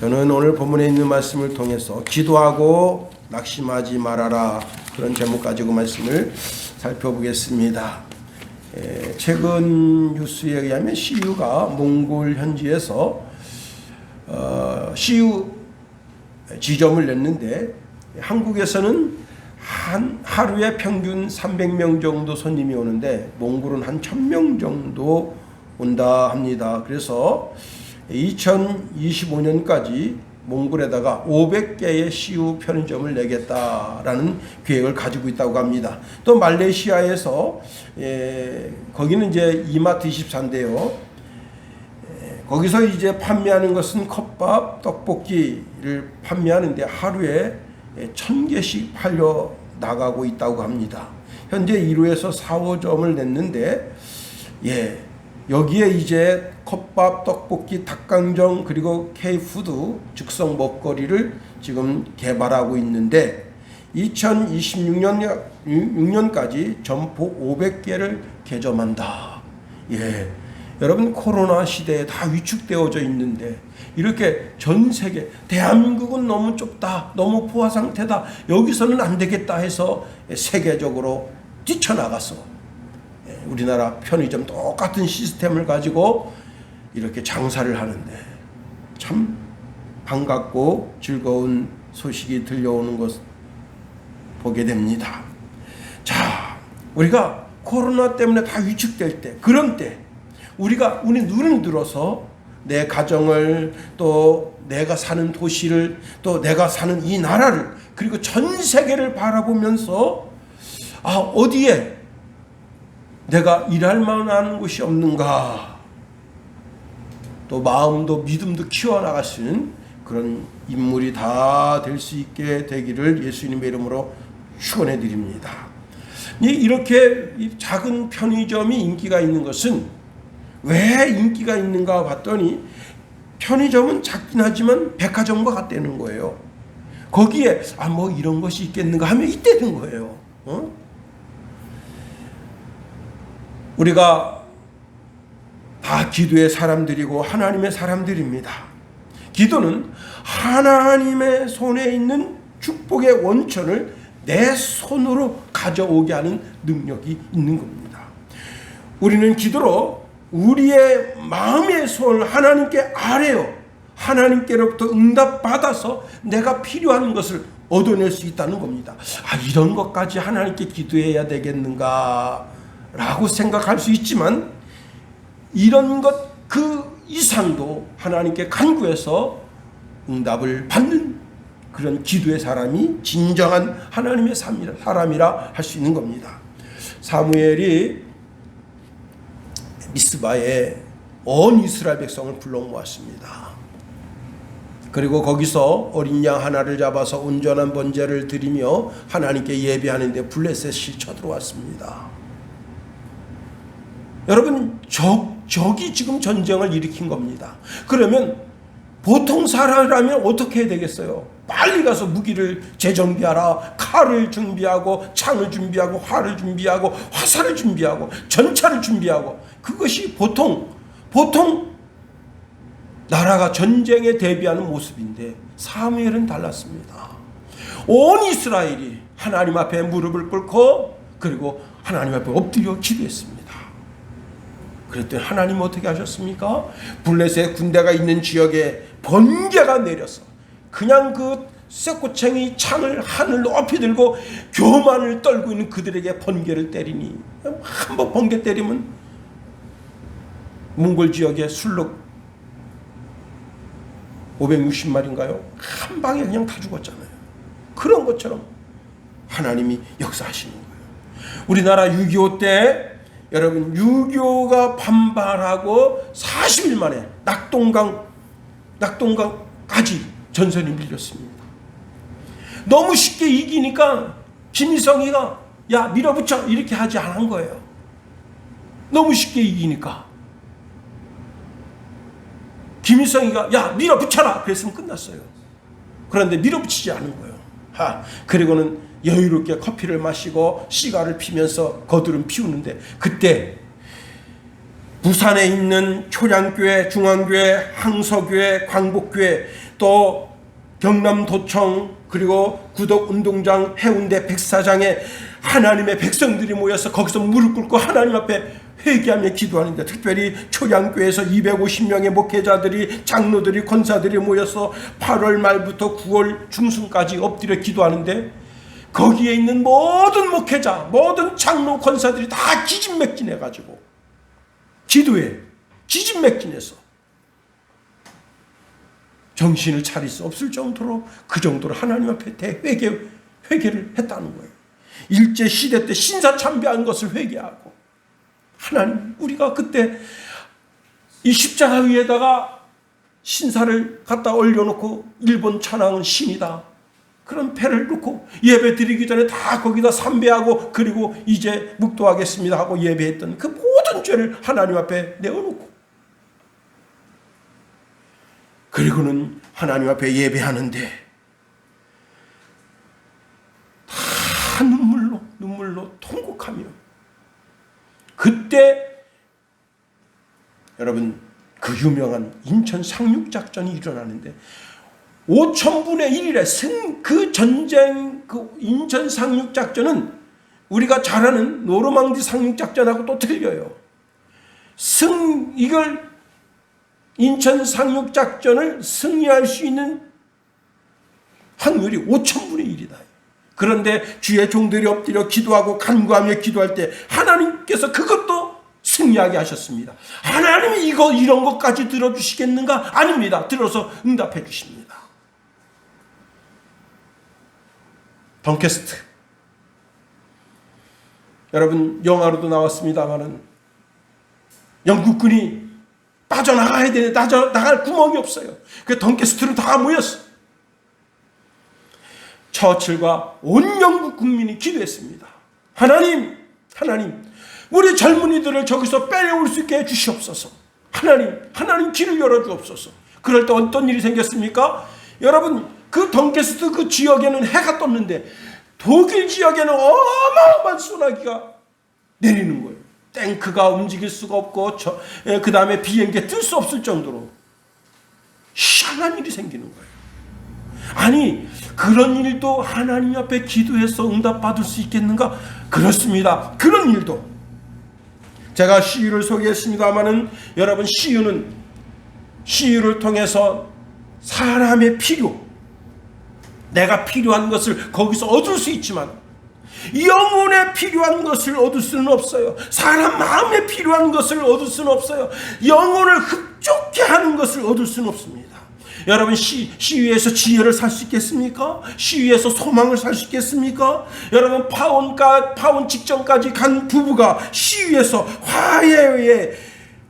저는 오늘 본문에 있는 말씀을 통해서 기도하고 낙심하지 말아라, 그런 제목 가지고 말씀을 살펴보겠습니다. 최근 뉴스에 의하면 CU가 몽골 현지에서 CU 지점을 냈는데, 한국에서는 하루에 평균 300명 정도 손님이 오는데 몽골은 한 1000명 정도 온다 합니다. 그래서 2025년까지 몽골에다가 500개의 CU 편의점을 내겠다라는 계획을 가지고 있다고 합니다. 또 말레이시아에서 거기는 이제 이마트 24인데요. 거기서 이제 판매하는 것은 컵밥, 떡볶이를 판매하는데 하루에 1000개씩 팔려 나가고 있다고 합니다. 현재 1호에서 4, 5점을 냈는데, 여기에 이제 컵밥, 떡볶이, 닭강정, 그리고 K푸드, 즉석 먹거리를 지금 개발하고 있는데 2026년까지 점포 500개를 개점한다. 여러분, 코로나 시대에 다 위축되어져 있는데 이렇게 전 세계, 대한민국은 너무 좁다, 너무 포화 상태다, 여기서는 안 되겠다 해서 세계적으로 뛰쳐나가서 우리나라 편의점 똑같은 시스템을 가지고 이렇게 장사를 하는데 참 반갑고 즐거운 소식이 들려오는 것 보게 됩니다. 자, 우리가 코로나 때문에 다 위축될 때, 그런 때 우리 눈을 들어서 내 가정을, 또 내가 사는 도시를, 또 내가 사는 이 나라를, 그리고 전 세계를 바라보면서 어디에 내가 일할 만한 곳이 없는가, 또 마음도 믿음도 키워나갈 수 있는 그런 인물이 다 될 수 있게 되기를 예수님의 이름으로 축원해 드립니다. 이렇게 작은 편의점이 인기가 있는 것은 왜 인기가 있는가 봤더니, 편의점은 작긴 하지만 백화점과 같다는 거예요. 거기에 뭐 이런 것이 있겠는가 하면 있다는 거예요. 우리가 다 기도의 사람들이고 하나님의 사람들입니다. 기도는 하나님의 손에 있는 축복의 원천을 내 손으로 가져오게 하는 능력이 있는 겁니다. 우리는 기도로 우리의 마음의 손을 하나님께 아뢰어 하나님께로부터 응답받아서 내가 필요한 것을 얻어낼 수 있다는 겁니다. 이런 것까지 하나님께 기도해야 되겠는가 라고 생각할 수 있지만, 이런 것 그 이상도 하나님께 간구해서 응답을 받는 그런 기도의 사람이 진정한 하나님의 사람이라 할 수 있는 겁니다. 사무엘이 미스바에 온 이스라엘 백성을 불러 모았습니다. 그리고 거기서 어린 양 하나를 잡아서 온전한 번제를 드리며 하나님께 예배하는데 블레셋이 쳐들어왔습니다. 여러분, 적이 지금 전쟁을 일으킨 겁니다. 그러면 보통 사람이라면 어떻게 해야 되겠어요? 빨리 가서 무기를 재정비하라, 칼을 준비하고, 창을 준비하고, 활을 준비하고, 화살을 준비하고, 전차를 준비하고, 그것이 보통 나라가 전쟁에 대비하는 모습인데, 사무엘은 달랐습니다. 온 이스라엘이 하나님 앞에 무릎을 꿇고, 그리고 하나님 앞에 엎드려 기도했습니다. 그랬더니 하나님 어떻게 하셨습니까? 블레셋 군대가 있는 지역에 번개가 내려서 그냥 그 쇠꼬챙이 창을 하늘 높이 들고 교만을 떨고 있는 그들에게 번개를 때리니, 한번 번개 때리면 몽골 지역의 술록 560마리인가요? 한 방에 그냥 다 죽었잖아요. 그런 것처럼 하나님이 역사하시는 거예요. 우리나라 6.25 때 여러분, 6.25가 반발하고 40일 만에 낙동강까지 전선이 밀렸습니다. 너무 쉽게 이기니까 김일성이가 밀어붙여 이렇게 하지 않은 거예요. 너무 쉽게 이기니까 김일성이가 밀어붙여라 그랬으면 끝났어요. 그런데 밀어붙이지 않은 거예요. 그리고는 여유롭게 커피를 마시고 시가를 피면서 거두름 피우는데, 그때 부산에 있는 초량교회, 중앙교회, 항서교회, 광복교회, 또 경남도청, 그리고 구덕운동장, 해운대 백사장에 하나님의 백성들이 모여서 거기서 무릎 꿇고 하나님 앞에 회개하며 기도하는데, 특별히 초량교회에서 250명의 목회자들이, 장로들이, 권사들이 모여서 8월 말부터 9월 중순까지 엎드려 기도하는데, 거기에 있는 모든 목회자, 모든 장로, 권사들이 다 기진맥진해가지고 기도에 기진맥진해서 정신을 차릴 수 없을 정도로, 그 정도로 하나님 앞에 회개를 했다는 거예요. 일제 시대 때 신사참배한 것을 회개하고, 하나님, 우리가 그때 이 십자가 위에다가 신사를 갖다 올려놓고 일본 천황은 신이다, 그런 패를 놓고 예배 드리기 전에 다 거기다 삼배하고, 그리고 이제 묵도하겠습니다 하고 예배했던 그 모든 죄를 하나님 앞에 내어놓고, 그리고는 하나님 앞에 예배하는데 다 눈물로 통곡하며, 그때 여러분 그 유명한 인천 상륙작전이 일어나는데 5,000분의 1이래. 그 전쟁, 그 인천 상륙작전은 우리가 잘 아는 노르망디 상륙작전하고 또 틀려요. 이걸 인천 상륙작전을 승리할 수 있는 확률이 5,000분의 1이다. 그런데 주의 종들이 엎드려 기도하고 간구하며 기도할 때 하나님께서 그것도 승리하게 하셨습니다. 하나님이 이런 것까지 들어주시겠는가? 아닙니다. 들어서 응답해 주십니다. 덩케스트, 여러분 영화로도 나왔습니다마는 영국군이 빠져나가야 되는데 나갈 구멍이 없어요. 그 덩케스트로 다 모였어. 처칠과 온 영국 국민이 기도했습니다. 하나님, 우리 젊은이들을 저기서 빼올 수 있게 해주시옵소서. 하나님 길을 열어주옵소서. 그럴 때 어떤 일이 생겼습니까? 여러분, 그 덩케스트 그 지역에는 해가 떴는데 독일 지역에는 어마어마한 소나기가 내리는 거예요. 탱크가 움직일 수가 없고 그 다음에 비행기에 뜰 수 없을 정도로 희한한 일이 생기는 거예요. 아니, 그런 일도 하나님 앞에 기도해서 응답받을 수 있겠는가? 그렇습니다. 그런 일도. 제가 시유를 소개했습니다마는 여러분, 시유를 통해서 사람의 필요, 내가 필요한 것을 거기서 얻을 수 있지만 영혼에 필요한 것을 얻을 수는 없어요. 사람 마음에 필요한 것을 얻을 수는 없어요. 영혼을 흡족해 하는 것을 얻을 수는 없습니다. 여러분, 시위에서 지혜를 살 수 있겠습니까? 시위에서 소망을 살 수 있겠습니까? 여러분, 파혼 직전까지 간 부부가 시위에서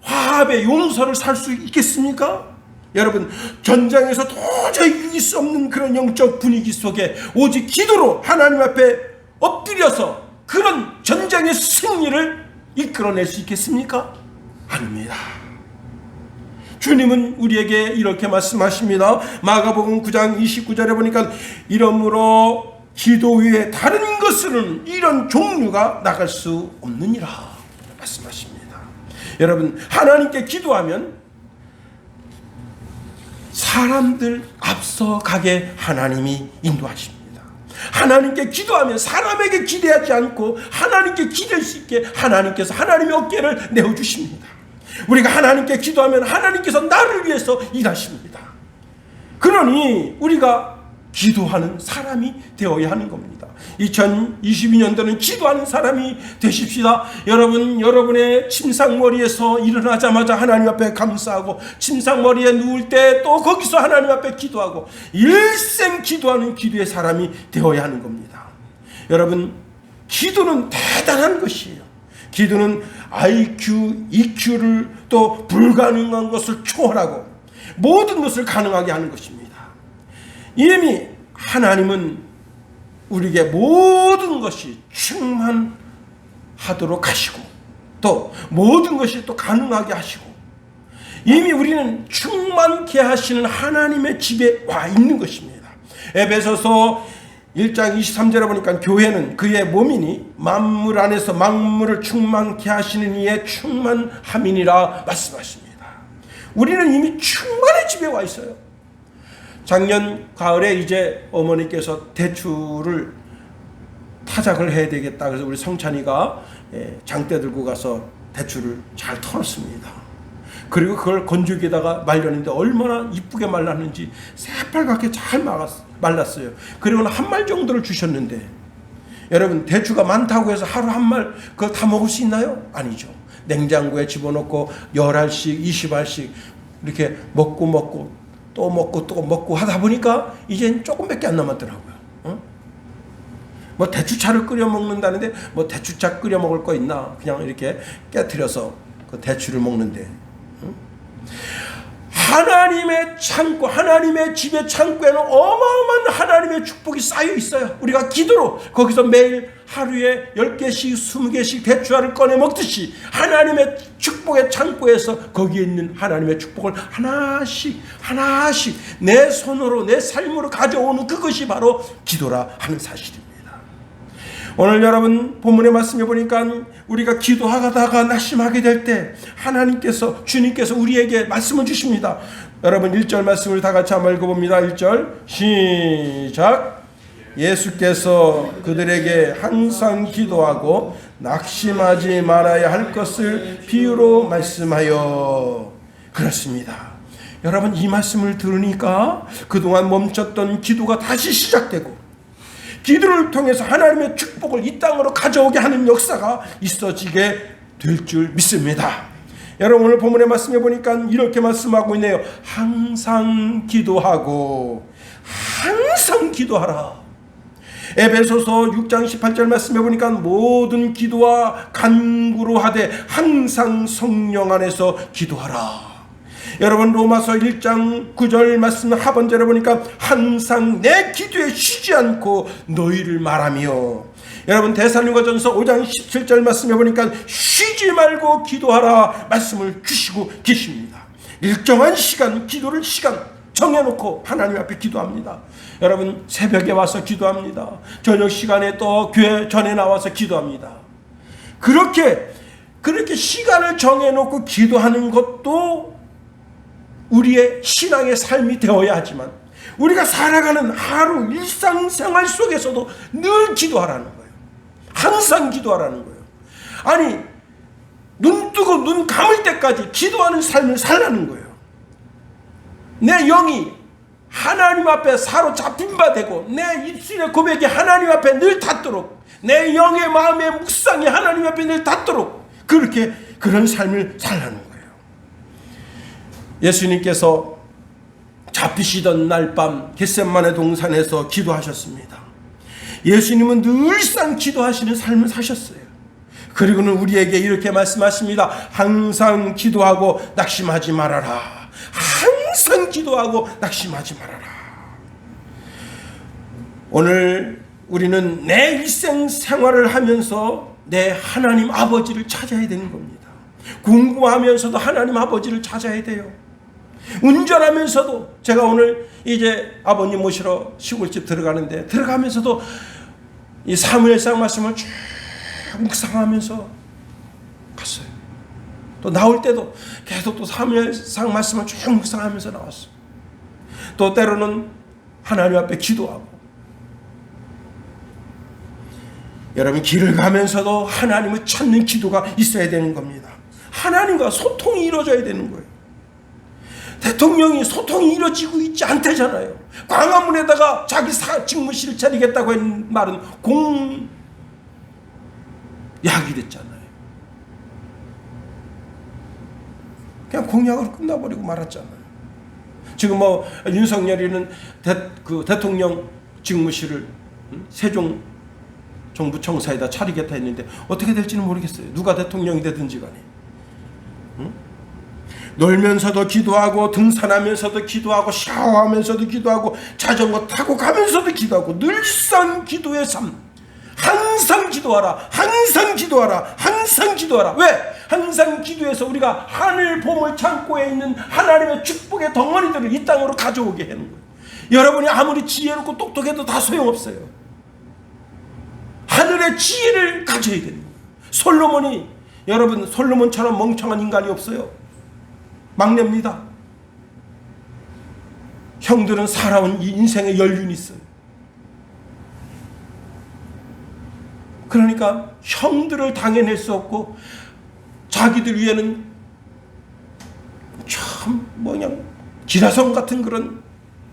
화합의 용서를 살 수 있겠습니까? 여러분, 전장에서 도저히 이길 수 없는 그런 영적 분위기 속에 오직 기도로 하나님 앞에 엎드려서 그런 전쟁의 승리를 이끌어낼 수 있겠습니까? 아닙니다. 주님은 우리에게 이렇게 말씀하십니다. 마가복음 9장 29절에 보니까 이러므로 기도 외에 다른 것은 이런 종류가 나갈 수 없느니라 말씀하십니다. 여러분, 하나님께 기도하면 사람들 앞서가게 하나님이 인도하십니다. 하나님께 기도하면 사람에게 기대하지 않고 하나님께 기댈 수 있게 하나님께서 하나님의 어깨를 내어주십니다. 우리가 하나님께 기도하면 하나님께서 나를 위해서 일하십니다. 그러니 우리가 기도하는 사람이 되어야 하는 겁니다. 2022년도는 기도하는 사람이 되십시다. 여러분의 침상머리에서 일어나자마자 하나님 앞에 감사하고, 침상머리에 누울 때 또 거기서 하나님 앞에 기도하고, 일생 기도하는 기도의 사람이 되어야 하는 겁니다. 여러분, 기도는 대단한 것이에요. 기도는 IQ, EQ를 또 불가능한 것을 초월하고 모든 것을 가능하게 하는 것입니다. 이미 하나님은 우리에게 모든 것이 충만하도록 하시고, 또 모든 것이 또 가능하게 하시고, 이미 우리는 충만케 하시는 하나님의 집에 와 있는 것입니다. 에베소서 1장 23절에 보니까 교회는 그의 몸이니 만물 안에서 만물을 충만케 하시는 이의 충만함이니라 말씀하십니다. 우리는 이미 충만의 집에 와 있어요. 작년 가을에 이제 어머니께서 대추를 타작을 해야 되겠다. 그래서 우리 성찬이가 장대 들고 가서 대추를 잘 털었습니다. 그리고 그걸 건조기에다가 말렸는데 얼마나 이쁘게 말랐는지 새빨갛게 잘 말랐어요. 그리고는 한 말 정도를 주셨는데, 여러분 대추가 많다고 해서 하루 한 말 그거 다 먹을 수 있나요? 아니죠. 냉장고에 집어넣고 10알씩 20알씩 이렇게 먹고 또 먹고 하다 보니까 이젠 조금밖에 안 남았더라고요. 뭐 대추차를 끓여 먹는다는데 뭐 대추차 끓여 먹을 거 있나? 그냥 이렇게 깨트려서 그 대추를 먹는데, 하나님의 창고, 하나님의 집의 창고에는 어마어마한 하나님의 축복이 쌓여 있어요. 우리가 기도로 거기서 매일 하루에 10개씩 20개씩 대추알을 꺼내 먹듯이 하나님의 축복의 창고에서 거기에 있는 하나님의 축복을 하나씩 내 손으로 내 삶으로 가져오는 그것이 바로 기도라 하는 사실입니다. 오늘 여러분 본문의 말씀에 보니까 우리가 기도하다가 낙심하게 될 때 하나님께서, 주님께서 우리에게 말씀을 주십니다. 여러분 1절 말씀을 다 같이 한번 읽어봅니다. 1절 시작. 예수께서 그들에게 항상 기도하고 낙심하지 말아야 할 것을 비유로 말씀하여. 그렇습니다. 여러분 이 말씀을 들으니까 그동안 멈췄던 기도가 다시 시작되고, 기도를 통해서 하나님의 축복을 이 땅으로 가져오게 하는 역사가 있어지게 될 줄 믿습니다. 여러분 오늘 본문의 말씀에 보니까 이렇게 말씀하고 있네요. 항상 기도하고 항상 기도하라. 에베소서 6장 18절 말씀에 보니까 모든 기도와 간구로 하되 항상 성령 안에서 기도하라. 여러분 로마서 1장 9절 말씀 하반절에 보니까 항상 내 기도에 쉬지 않고 너희를 말하며, 여러분 데살로니가전서 5장 17절 말씀에 보니까 쉬지 말고 기도하라 말씀을 주시고 계십니다. 일정한 시간, 기도를 시간 정해놓고 하나님 앞에 기도합니다. 여러분 새벽에 와서 기도합니다. 저녁 시간에 또 교회 전에 나와서 기도합니다. 그렇게 시간을 정해놓고 기도하는 것도 우리의 신앙의 삶이 되어야 하지만, 우리가 살아가는 하루 일상생활 속에서도 늘 기도하라는 거예요. 항상 기도하라는 거예요. 아니 눈 뜨고 눈 감을 때까지 기도하는 삶을 살라는 거예요. 내 영이 하나님 앞에 사로잡힌 바 되고 내 입술의 고백이 하나님 앞에 늘 닿도록, 내 영의 마음의 묵상이 하나님 앞에 늘 닿도록 그런 삶을 살라는 거예요. 예수님께서 잡히시던 날 밤 겟세마네 동산에서 기도하셨습니다. 예수님은 늘상 기도하시는 삶을 사셨어요. 그리고는 우리에게 이렇게 말씀하십니다. 항상 기도하고 낙심하지 말아라. 항상 기도하고 낙심하지 말아라. 오늘 우리는 내 일생 생활을 하면서 내 하나님 아버지를 찾아야 되는 겁니다. 공부하면서도 하나님 아버지를 찾아야 돼요. 운전하면서도, 제가 오늘 이제 아버님 모시러 시골집 들어가는데 들어가면서도 이 사무엘상 말씀을 쭉 묵상하면서 갔어요. 또 나올 때도 계속 또 사무엘상 말씀을 쭉 묵상하면서 나왔어요. 또 때로는 하나님 앞에 기도하고, 여러분 길을 가면서도 하나님을 찾는 기도가 있어야 되는 겁니다. 하나님과 소통이 이루어져야 되는 거예요. 대통령이 소통이 이루어지고 있지 않다잖아요. 광화문에다가 자기 직무실을 차리겠다고 한 말은 공약이 됐잖아요. 그냥 공약으로 끝나버리고 말았잖아요. 지금 뭐 윤석열이는 대통령 직무실을 세종 정부청사에다 차리겠다 했는데 어떻게 될지는 모르겠어요. 누가 대통령이 되든지 간에. 놀면서도 기도하고, 등산하면서도 기도하고, 샤워하면서도 기도하고, 자전거 타고 가면서도 기도하고, 늘상 기도의 삶. 항상 기도하라. 항상 기도하라. 항상 기도하라. 왜? 항상 기도해서 우리가 하늘 보물 창고에 있는 하나님의 축복의 덩어리들을 이 땅으로 가져오게 하는 거예요. 여러분이 아무리 지혜롭고 똑똑해도 다 소용없어요. 하늘의 지혜를 가져야 되는 거예요. 솔로몬이, 여러분, 솔로몬처럼 멍청한 인간이 없어요. 막내입니다. 형들은 살아온 이 인생의 연륜이 있어요. 그러니까 형들을 당해낼 수 없고 자기들 위에는 참 그냥 기라성 같은 그런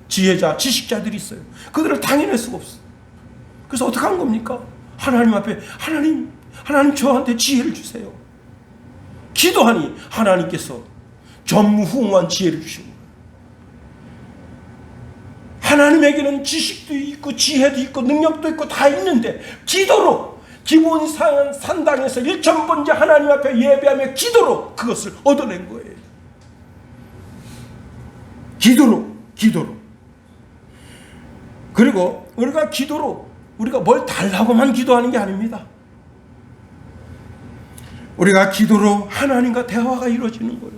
지혜자, 지식자들이 있어요. 그들을 당해낼 수가 없어요. 그래서 어떻게 한 겁니까? 하나님 앞에 하나님 저한테 지혜를 주세요. 기도하니 하나님께서 전무후무한 지혜를 주신 거예요. 하나님에게는 지식도 있고 지혜도 있고 능력도 있고 다 있는데 기도로 기본 산당에서 1000번째 하나님 앞에 예배하며 기도로 그것을 얻어낸 거예요. 기도로. 그리고 우리가 기도로 우리가 뭘 달라고만 기도하는 게 아닙니다. 우리가 기도로 하나님과 대화가 이루어지는 거예요.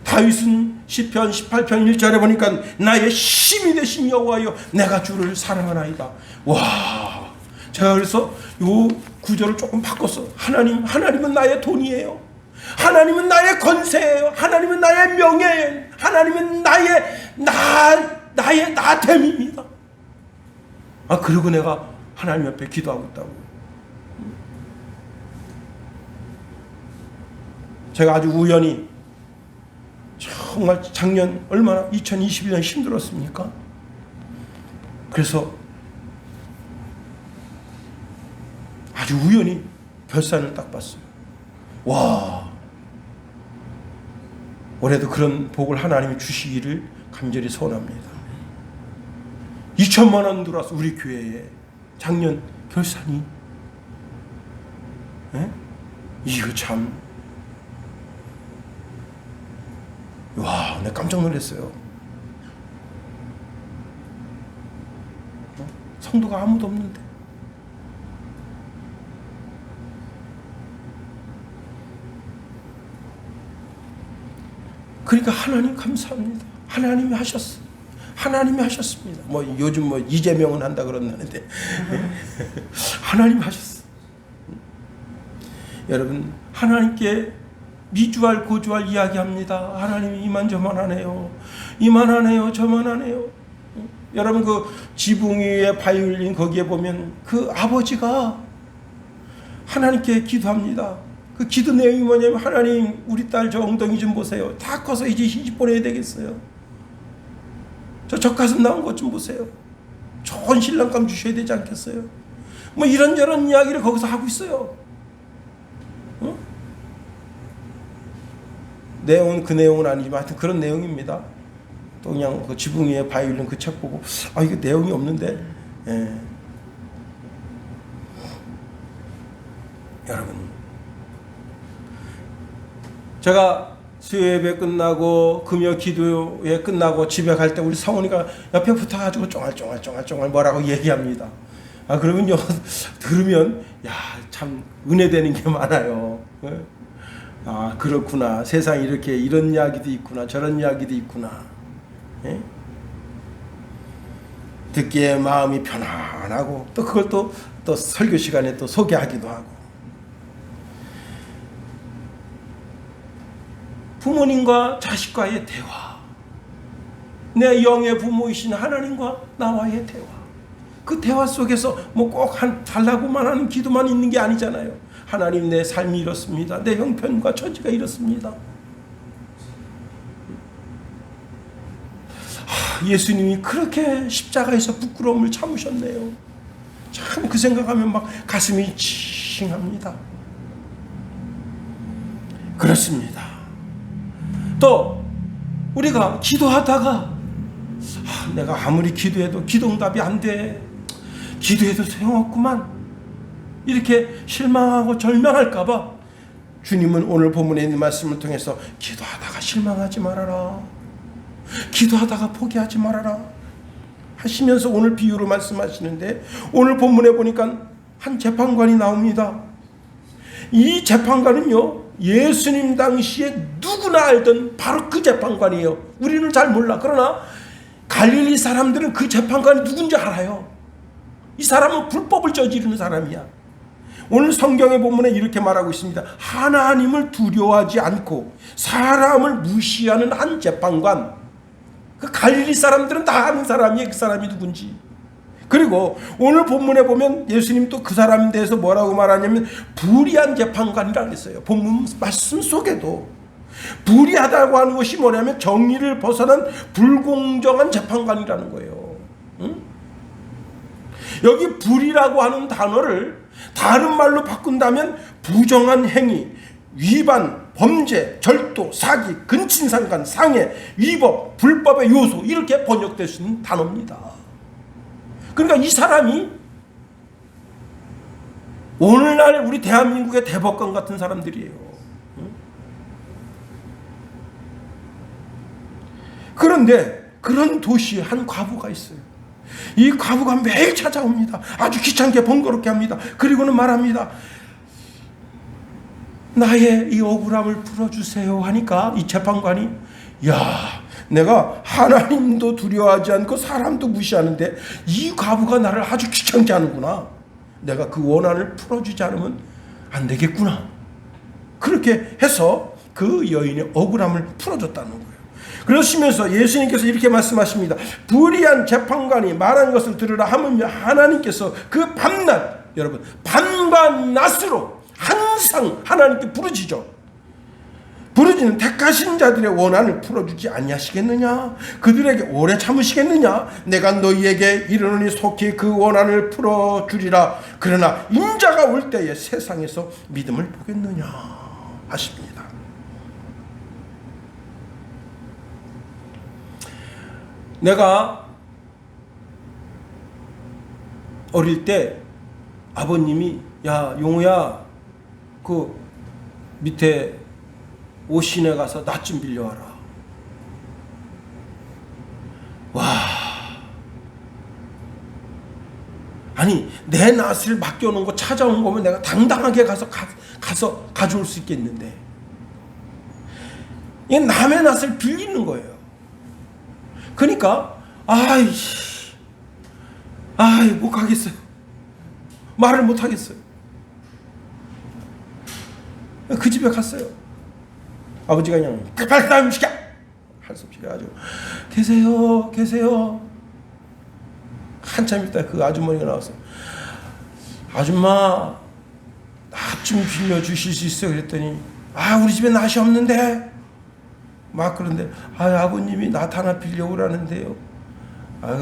다윗은 시편 18편 1절에 보니까 나의 힘이 되신 여호와여 내가 주를 사랑하나이다. 와, 제가 그래서 요 구절을 조금 바꿨어. 하나님은 나의 돈이에요. 하나님은 나의 권세예요. 하나님은 나의 명예예요. 하나님은 나의 나됨입니다. 그리고 내가 하나님 옆에 기도하고 있다고. 제가 아주 우연히 정말 작년 얼마나 2021년 힘들었습니까? 그래서 아주 우연히 결산을 딱 봤어요. 와, 올해도 그런 복을 하나님이 주시기를 간절히 소원합니다. 2천만 원 들어왔어. 우리 교회에 작년 결산이. 이거 참, 와, 내가 깜짝 놀랐어요. 성도가 아무도 없는데. 그러니까 하나님 감사합니다. 하나님이 하셨어. 하나님이 하셨습니다. 요즘 이재명은 한다 그런다는데 하나님 하셨어. 여러분, 하나님께 미주알 고주알 이야기합니다. 하나님이 이만저만 하네요. 이만하네요. 저만하네요. 여러분, 그 지붕 위에 바이올린 거기에 보면 그 아버지가 하나님께 기도합니다. 그 기도 내용이 뭐냐면, 하나님 우리 딸 저 엉덩이 좀 보세요. 다 커서 이제 시집 보내야 되겠어요. 저 젖가슴 나온 것 좀 보세요. 좋은 신랑감 주셔야 되지 않겠어요? 이런저런 이야기를 거기서 하고 있어요. 내용은 그 내용은 아니지만 하여튼 그런 내용입니다. 또 그냥 그 지붕 위에 바이올린 그 책 보고 이거 내용이 없는데. 여러분, 제가 수요예배 끝나고 금요 기도회 끝나고 집에 갈 때 우리 성훈이가 옆에 붙어가지고 쫑알쫑알 뭐라고 얘기합니다. 그러면요, 들으면 참 은혜되는 게 많아요. 그렇구나. 세상에 이렇게 이런 이야기도 있구나. 저런 이야기도 있구나. 듣기에 마음이 편안하고 또 그걸 또 설교 시간에 또 소개하기도 하고. 부모님과 자식과의 대화, 내 영의 부모이신 하나님과 나와의 대화, 그 대화 속에서 꼭 달라고만 하는 기도만 있는 게 아니잖아요. 하나님, 내 삶이 이렇습니다. 내 형편과 처지가 이렇습니다. 예수님이 그렇게 십자가에서 부끄러움을 참으셨네요. 참 그 생각하면 막 가슴이 칭합니다. 그렇습니다. 또 우리가 기도하다가 내가 아무리 기도해도 기도응답이 안 돼. 기도해도 소용없구만. 이렇게 실망하고 절망할까봐 주님은 오늘 본문에 있는 말씀을 통해서 기도하다가 실망하지 말아라. 기도하다가 포기하지 말아라 하시면서 오늘 비유로 말씀하시는데, 오늘 본문에 보니까 한 재판관이 나옵니다. 이 재판관은요, 예수님 당시에 누구나 알던 바로 그 재판관이에요. 우리는 잘 몰라. 그러나 갈릴리 사람들은 그 재판관이 누군지 알아요. 이 사람은 불법을 저지르는 사람이야. 오늘 성경의 본문에 이렇게 말하고 있습니다. 하나님을 두려워하지 않고 사람을 무시하는 한 재판관. 그 갈릴리 사람들은 다 아는 사람이에요. 그 사람이 누군지. 그리고 오늘 본문에 보면 예수님 또 그 사람에 대해서 뭐라고 말하냐면 불의한 재판관이라고 했어요. 본문 말씀 속에도 불의하다고 하는 것이 뭐냐면 정의를 벗어난 불공정한 재판관이라는 거예요. 응? 여기 불의라고 하는 단어를 다른 말로 바꾼다면 부정한 행위, 위반, 범죄, 절도, 사기, 근친상간, 상해, 위법, 불법의 요소 이렇게 번역될 수 있는 단어입니다. 그러니까 이 사람이 오늘날 우리 대한민국의 대법관 같은 사람들이에요. 그런데 그런 도시에 한 과부가 있어요. 이 과부가 매일 찾아옵니다. 아주 귀찮게 번거롭게 합니다. 그리고는 말합니다. 나의 이 억울함을 풀어주세요 하니까 이 재판관이 야, 내가 하나님도 두려워하지 않고 사람도 무시하는데 이 과부가 나를 아주 귀찮게 하는구나. 내가 그 원한을 풀어주지 않으면 안 되겠구나. 그렇게 해서 그 여인의 억울함을 풀어줬다는 거예요. 그러시면서 예수님께서 이렇게 말씀하십니다. 불의한 재판관이 말한 것을 들으라 하면 하나님께서 그 밤낮, 여러분 밤과 낮으로 항상 하나님께 부르짖어. 부르짖는 택하신 자들의 원한을 풀어주지 아니하시겠느냐? 그들에게 오래 참으시겠느냐? 내가 너희에게 이르노니 속히 그 원한을 풀어주리라. 그러나 인자가 올 때에 세상에서 믿음을 보겠느냐 하십니다. 내가 어릴 때 아버님이 야 용우야 그 밑에 옷시내 가서 낫 좀 빌려와라. 와, 아니 내 낫을 맡겨놓은 거 찾아온 거면 내가 당당하게 가서 가져올 수 있겠는데 이게 남의 낫을 빌리는 거예요. 그러니까 못 가겠어요. 말을 못 하겠어요. 그 집에 갔어요. 아버지가 그냥 빨리 나좀 시켜 할 수 없이 해가지고 계세요. 한참 있다 그 아주머니가 나와서 아줌마 낫 좀 빌려주실 수 있어요? 그랬더니 우리 집에 낫이 없는데 막 그런데 아버님이 낫 하나 빌려오라는데요.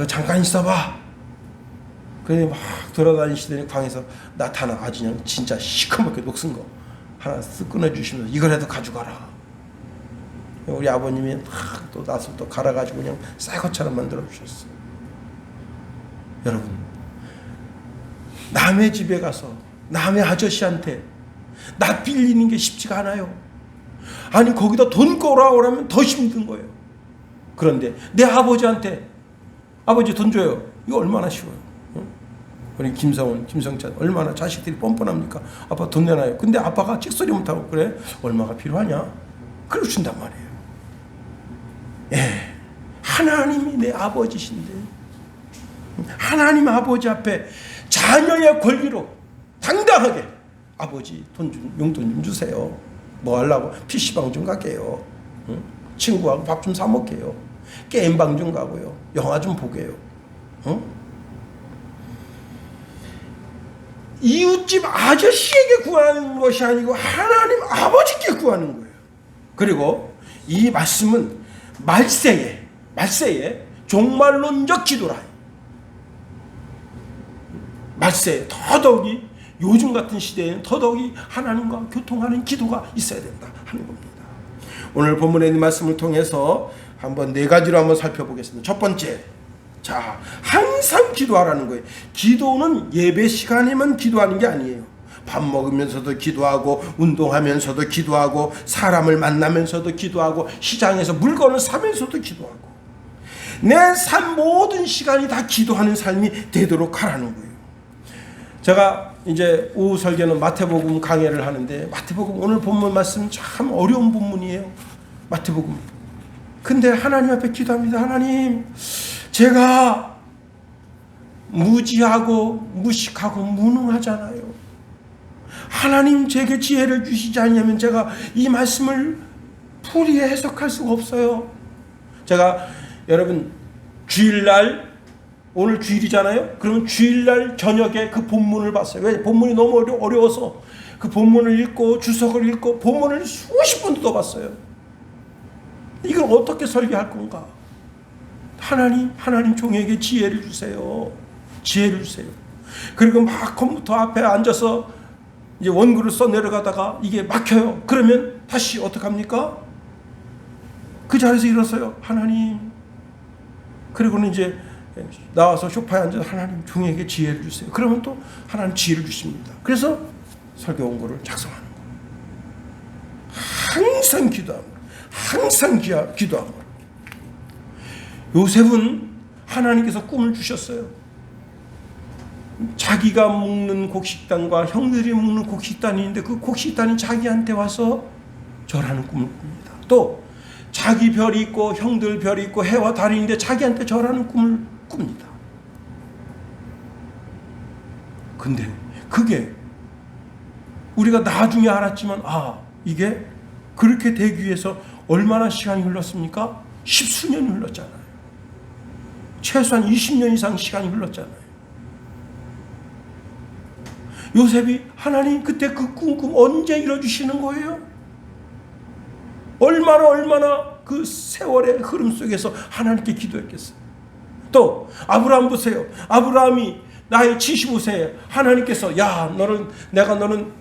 잠깐 있어봐. 그래 막 돌아다니시더니 방에서 낫 하나 아주 그냥 진짜 시커멓게 녹슨 거 하나 쓱 꺼내주시면서 이거라도 가져가라. 우리 아버님이 또 낫을 또 갈아가지고 그냥 새 것처럼 만들어 주셨어요. 여러분 남의 집에 가서 남의 아저씨한테 낫 빌리는 게 쉽지가 않아요. 아니 거기다 돈 꼬라오라면 더 힘든 거예요. 그런데 내 아버지한테 아버지 돈 줘요. 이거 얼마나 쉬워요. 응? 우리 김성찬 얼마나 자식들이 뻔뻔합니까? 아빠 돈 내놔요. 근데 아빠가 찍소리 못하고 그래 얼마가 필요하냐? 그걸 준단 말이에요. 하나님이 내 아버지신데 하나님 아버지 앞에 자녀의 권리로 당당하게 아버지 용돈 좀 주세요. 뭐 하려고? PC방 좀 가게요. 응? 친구하고 밥 좀 사 먹게요. 게임방 좀 가고요. 영화 좀 보게요. 응? 이웃집 아저씨에게 구하는 것이 아니고 하나님 아버지께 구하는 거예요. 그리고 이 말씀은 말세에 종말론적 기도라. 말세에 더더욱이 요즘 같은 시대에는 더더욱이 하나님과 교통하는 기도가 있어야 된다 하는 겁니다. 오늘 본문에 있는 말씀을 통해서 한번 4가지로 한번 살펴보겠습니다. 첫 번째, 자 항상 기도하라는 거예요. 기도는 예배 시간에만 기도하는 게 아니에요. 밥 먹으면서도 기도하고 운동하면서도 기도하고 사람을 만나면서도 기도하고 시장에서 물건을 사면서도 기도하고 내 삶 모든 시간이 다 기도하는 삶이 되도록 하라는 거예요. 제가 이제 오후 설교는 마태복음 강해를 하는데 마태복음 오늘 본문 말씀 참 어려운 본문이에요. 마태복음. 근데 하나님 앞에 기도합니다. 하나님 제가 무지하고 무식하고 무능하잖아요. 하나님 제게 지혜를 주시지 않으면 제가 이 말씀을 풀이해 해석할 수가 없어요. 제가 여러분 주일날, 오늘 주일이잖아요. 그러면 주일날 저녁에 그 본문을 봤어요. 왜? 본문이 너무 어려워서 그 본문을 읽고 주석을 읽고 본문을 수십 번 뜯어봤어요. 이걸 어떻게 설계할 건가? 하나님 종에게 지혜를 주세요. 지혜를 주세요. 그리고 막 컴퓨터 앞에 앉아서 이제 원고를 써 내려가다가 이게 막혀요. 그러면 다시 어떡합니까? 그 자리에서 일어서요. 하나님. 그리고는 이제 나와서 소파에 앉아서 하나님 종에게 지혜를 주세요. 그러면 또 하나님 지혜를 주십니다. 그래서 설교 원고를 작성하는 거예요. 항상 기도하고 항상 기도하고. 요셉은 하나님께서 꿈을 주셨어요. 자기가 먹는 곡식단과 형들이 먹는 곡식단이 있는데 그 곡식단이 자기한테 와서 절하는 꿈을 꿉니다. 또 자기 별이 있고 형들 별이 있고 해와 달이 있는데 자기한테 절하는 꿈을 꿉니다. 근데 그게 우리가 나중에 알았지만 이게 그렇게 되기 위해서 얼마나 시간이 흘렀습니까? 10수년이 흘렀잖아요. 최소한 20년 이상 시간이 흘렀잖아요. 요셉이 하나님 그때 그 꿈 언제 이뤄주시는 거예요? 얼마나 그 세월의 흐름 속에서 하나님께 기도했겠어요. 또 아브라함 보세요. 아브라함이 나이 75세에 하나님께서 내가 너는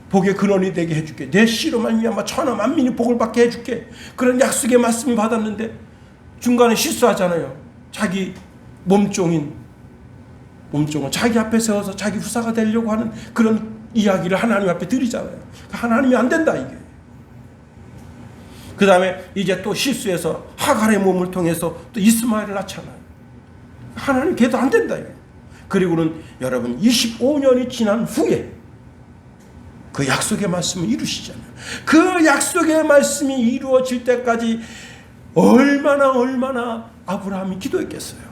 복의 근원이 되게 해줄게. 내 씨로 말미암아 천하 만민이 복을 받게 해줄게. 그런 약속의 말씀을 받았는데 중간에 실수하잖아요. 자기 몸종은 자기 앞에 세워서 자기 후사가 되려고 하는 그런 이야기를 하나님 앞에 드리잖아요. 하나님이 안 된다 이게. 그 다음에 이제 또 실수해서 하갈의 몸을 통해서 또 이스마엘을 낳잖아요. 하나님 걔도 안 된다 이게. 그리고는 여러분 25년이 지난 후에 그 약속의 말씀을 이루시잖아요. 그 약속의 말씀이 이루어질 때까지 얼마나 아브라함이 기도했겠어요.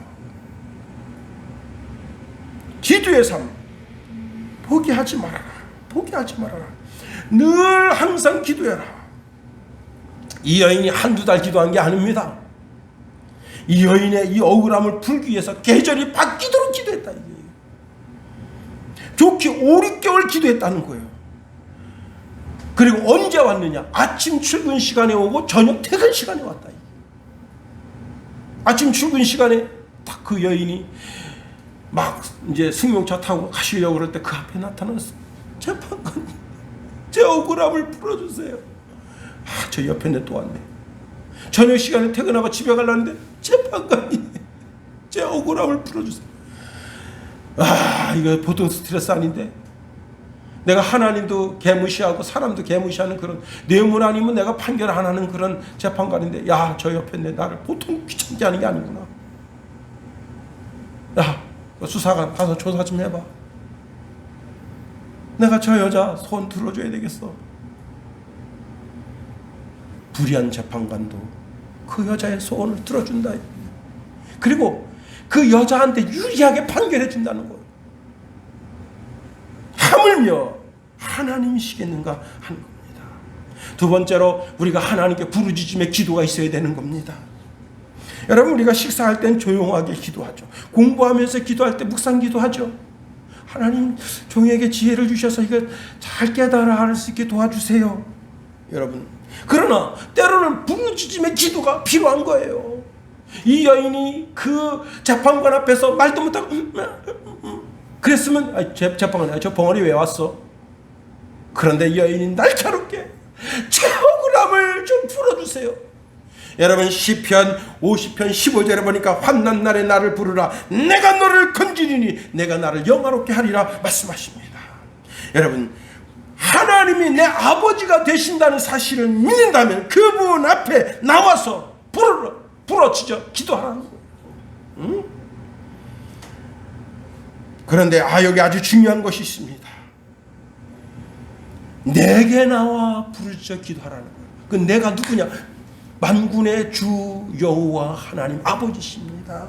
기도의 삶 포기하지 말아라. 늘 항상 기도해라. 이 여인이 한두 달 기도한 게 아닙니다. 이 여인의 이 억울함을 풀기 위해서 계절이 바뀌도록 기도했다. 이게. 좋게 5, 6개월 기도했다는 거예요. 그리고 언제 왔느냐? 아침 출근 시간에 오고 저녁 퇴근 시간에 왔다. 아침 출근 시간에 딱 그 여인이 막 이제 승용차 타고 가시려고 그럴 때 그 앞에 나타났어. 재판관님, 제 억울함을 풀어주세요. 저 옆에 내 또 왔네. 저녁 시간에 퇴근하고 집에 가려는데 재판관님, 제 억울함을 풀어주세요. 이거 보통 스트레스 아닌데. 내가 하나님도 개무시하고 사람도 개무시하는 그런 뇌물 아니면 내가 판결 안 하는 그런 재판관인데 저 옆에 내 나를 보통 귀찮게 하는 게 아니구나. 수사관 가서 조사 좀 해봐. 내가 저 여자 손 들어줘야 되겠어. 불의한 재판관도 그 여자의 소원을 들어준다. 그리고 그 여자한테 유리하게 판결해 준다는 거예요. 하물며 하나님이시겠는가 하는 겁니다. 두 번째로 우리가 하나님께 부르짖음의 기도가 있어야 되는 겁니다. 여러분, 우리가 식사할 땐 조용하게 기도하죠. 공부하면서 기도할 때 묵상 기도하죠. 하나님 종에게 지혜를 주셔서 이걸 잘 깨달아 할 수 있게 도와주세요. 여러분, 그러나 때로는 부르짖음의 기도가 필요한 거예요. 이 여인이 그 재판관 앞에서 말도 못하고 그랬으면 재판관이 저 벙어리 왜 왔어? 그런데 이 여인이 날카롭게 제 억울함을 좀 풀어주세요. 여러분, 시편 50편 15절에 보니까 환난 날에 나를 부르라, 내가 너를 건지리니 내가 나를 영화롭게 하리라 말씀하십니다. 여러분, 하나님이 내 아버지가 되신다는 사실을 믿는다면 그분 앞에 나와서 부러지죠. 기도하라는 거예요. 그런데 여기 아주 중요한 것이 있습니다. 내게 나와 부르짖어 기도하라는 거예요. 그 내가 누구냐? 만군의 주 여호와 하나님 아버지십니다.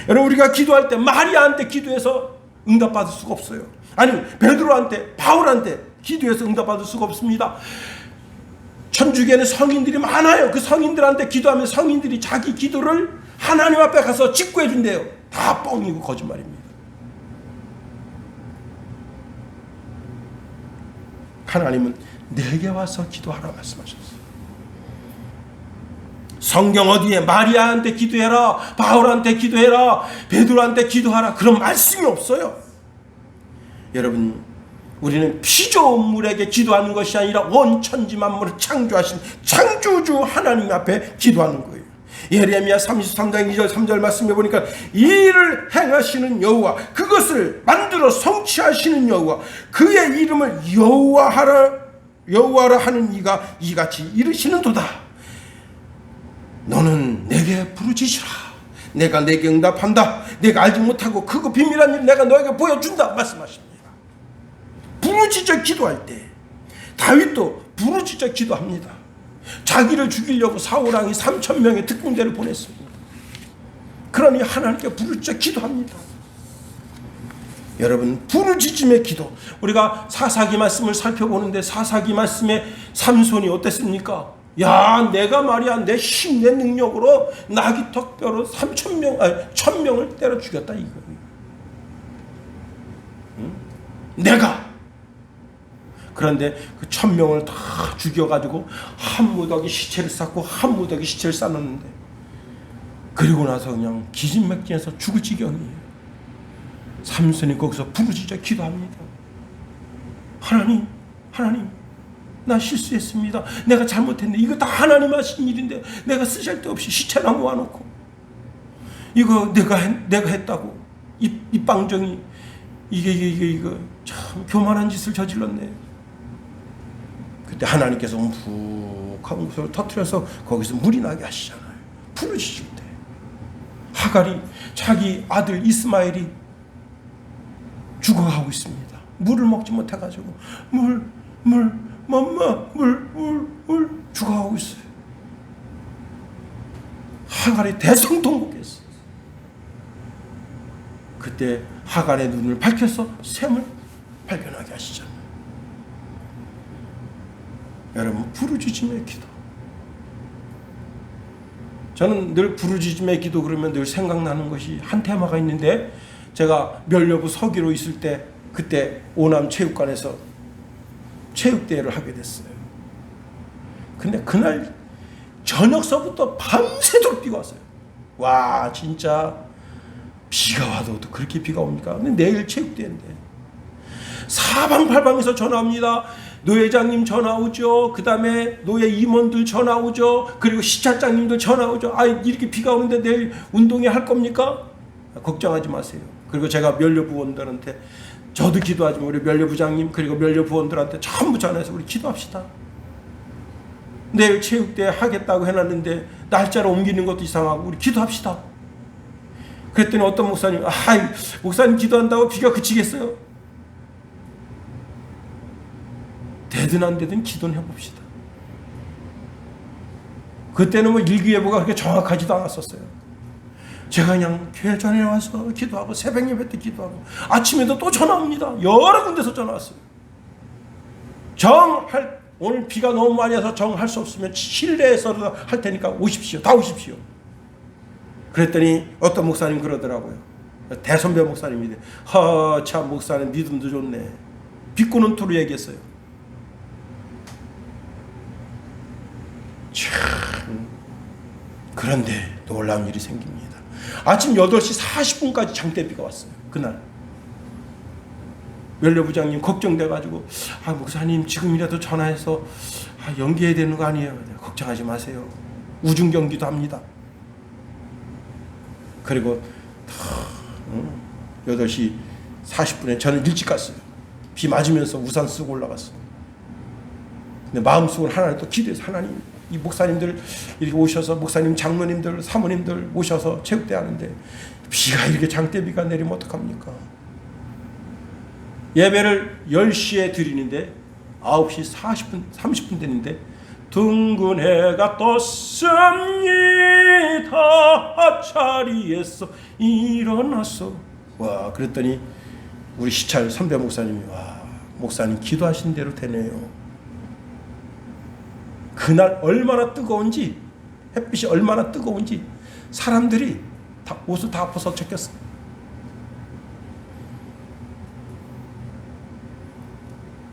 여러분, 우리가 기도할 때 마리아한테 기도해서 응답받을 수가 없어요. 아니, 베드로한테, 바울한테 기도해서 응답받을 수가 없습니다. 천주교에는 성인들이 많아요. 그 성인들한테 기도하면 성인들이 자기 기도를 하나님 앞에 가서 직구해 준대요. 다 뻥이고 거짓말입니다. 하나님은 내게 와서 기도하라 말씀하셨어요. 성경 어디에 마리아한테 기도해라, 바울한테 기도해라, 베드로한테 기도하라, 그런 말씀이 없어요. 여러분, 우리는 피조물에게 기도하는 것이 아니라 온 천지 만물을 창조하신 창조주 하나님 앞에 기도하는 거예요. 예레미야 33장 2절 3절 말씀해 보니까 이 일을 행하시는 여호와, 그것을 만들어 성취하시는 여호와, 그의 이름을 여호와라 하는 이가 이같이 이르시는도다. 너는 내게 부르짖으라. 내가 내게 응답한다. 내가 알지 못하고 크고 비밀한 일 내가 너에게 보여준다 말씀하십니다. 부르짖어 기도할 때 다윗도 부르짖어 기도합니다. 자기를 죽이려고 사울왕이 3,000명의 특공대를 보냈습니다. 그러니 하나님께 부르짖어 기도합니다. 여러분, 부르짖음의 기도, 우리가 사사기 말씀을 살펴보는데 사사기 말씀에 삼손이 어땠습니까? 야, 내가 말이야 내 힘, 내 능력으로 나귀턱뼈로 1,000명을 때려 죽였다 이거. 응? 내가. 그런데 그 1,000명을 다 죽여가지고 한 무더기 시체를 쌓고 한 무더기 시체를 쌓았는데, 그리고 나서 그냥 기진맥진해서 죽을 지경이에요. 삼손이 거기서 부르짖어 기도합니다. 하나님, 나 실수했습니다. 내가 잘못했네. 이거 다 하나님 하신 일인데 내가 쓰잘데없이 시체나 모아놓고 이거 내가 했다고 이 빵정이 이거 참 교만한 짓을 저질렀네. 그때 하나님께서 푹 하고 무서워 터뜨려서 거기서 물이 나게 하시잖아요. 부르짖을 때 하갈이 자기 아들 이스마엘이 죽어가고 있습니다. 물을 먹지 못해가지고 물 죽어가고 있어요. 하갈이 대성통곡했어요. 그때 하갈의 눈을 밝혀서 샘을 발견하게 하시잖아요. 여러분, 부르짖음의 기도. 저는 늘 부르짖음의 기도 그러면 늘 생각나는 것이 한 테마가 있는데, 제가 멸려부 서기로 있을 때 그때 오남 체육관에서 체육대회를 하게 됐어요. 근데 그날 저녁서부터 밤새도록 비가 왔어요. 와, 진짜 비가 와도 그렇게 비가 옵니까? 근데 내일 체육대회인데 사방팔방에서 전화 옵니다. 노회장님 전화 오죠. 그 다음에 노회 임원들 전화 오죠. 그리고 시찰장님들 전화 오죠. 아, 이렇게 비가 오는데 내일 운동회 할 겁니까? 걱정하지 마세요. 그리고 제가 멸려부원들한테, 저도 기도하지만 우리 멸려부장님 그리고 멸려부원들한테 전부 전화해서 우리 기도합시다. 내일 체육대회 하겠다고 해놨는데 날짜를 옮기는 것도 이상하고 우리 기도합시다. 그랬더니 어떤 목사님, 목사님 기도한다고 비가 그치겠어요? 되든 안 되든 기도는 해봅시다. 그때는 뭐 일기예보가 그렇게 정확하지도 않았었어요. 제가 그냥 교회 전에 와서 기도하고 새벽 예배 때 기도하고 아침에도 또 전화 옵니다. 여러 군데서 전화 왔어요. 오늘 비가 너무 많이 와서 정할 수 없으면 실내에서 할 테니까 오십시오. 다 오십시오. 그랬더니 어떤 목사님 그러더라고요. 대선배 목사님인데, 참 목사님 믿음도 좋네. 비꼬는 투로 얘기했어요. 참, 그런데 놀라운 일이 생깁니다. 아침 8시 40분까지 장대비가 왔어요. 그날 멸려부장님 걱정돼가지고, 목사님 지금이라도 전화해서 연기해야 되는 거 아니에요? 걱정하지 마세요. 우중경기도 합니다. 그리고 8시 40분에 저는 일찍 갔어요. 비 맞으면서 우산 쓰고 올라갔어요. 근데 마음속으로 하나님 또 기도해서, 하나님 이 목사님들 이렇게 오셔서, 목사님 장로님들 사모님들 오셔서 체육대 하는데 비가 이렇게 장대비가 내리면 어떡합니까? 예배를 10시에 드리는데 9시 30분 됐는데 둥근 해가 떴습니다. 자리에서 일어났어. 와, 그랬더니 우리 시찰 선배 목사님이, 와, 목사님 기도하신 대로 되네요. 그날 얼마나 뜨거운지, 햇빛이 얼마나 뜨거운지 사람들이 다 옷을 다 벗어 제꼈어.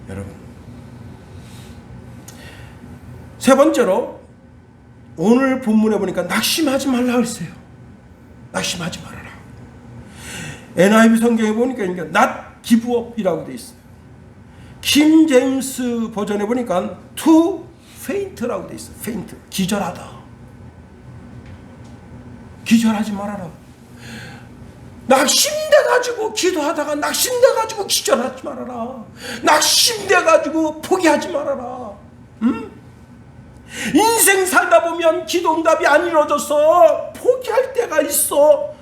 여러분, 세 번째로 오늘 본문에 보니까 낙심하지 말라 그랬어요. 낙심하지 말아라. NIV 성경에 보니까 not give up이라고 돼 있어요. 킹 제임스 버전에 보니까 to faint라고 돼 있어요. faint, 기절하다. 기절하지 말아라. 낙심돼가지고 기도하다가 낙심돼가지고 기절하지 말아라. 낙심돼가지고 포기하지 말아라. 응? 인생 살다 보면 기도응답이 안 이루어져서 포기할 때가 있어.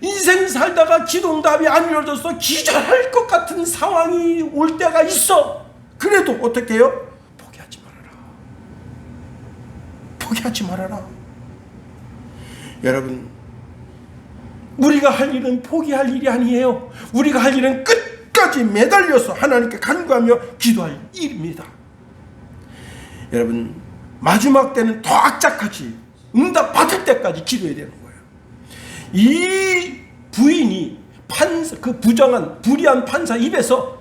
인생 살다가 기도응답이 안 이루어져서 기절할 것 같은 상황이 올 때가 있어. 그래도 어떻게 해요? 포기하지 말아라. 포기하지 말아라. 여러분, 우리가 할 일은 포기할 일이 아니에요. 우리가 할 일은 끝까지 매달려서 하나님께 간구하며 기도할 일입니다. 여러분, 마지막 때는 더 악착같이 응답 받을 때까지 기도해야 되는 거예요. 이 부인이 판사, 그 부정한 불의한 판사 입에서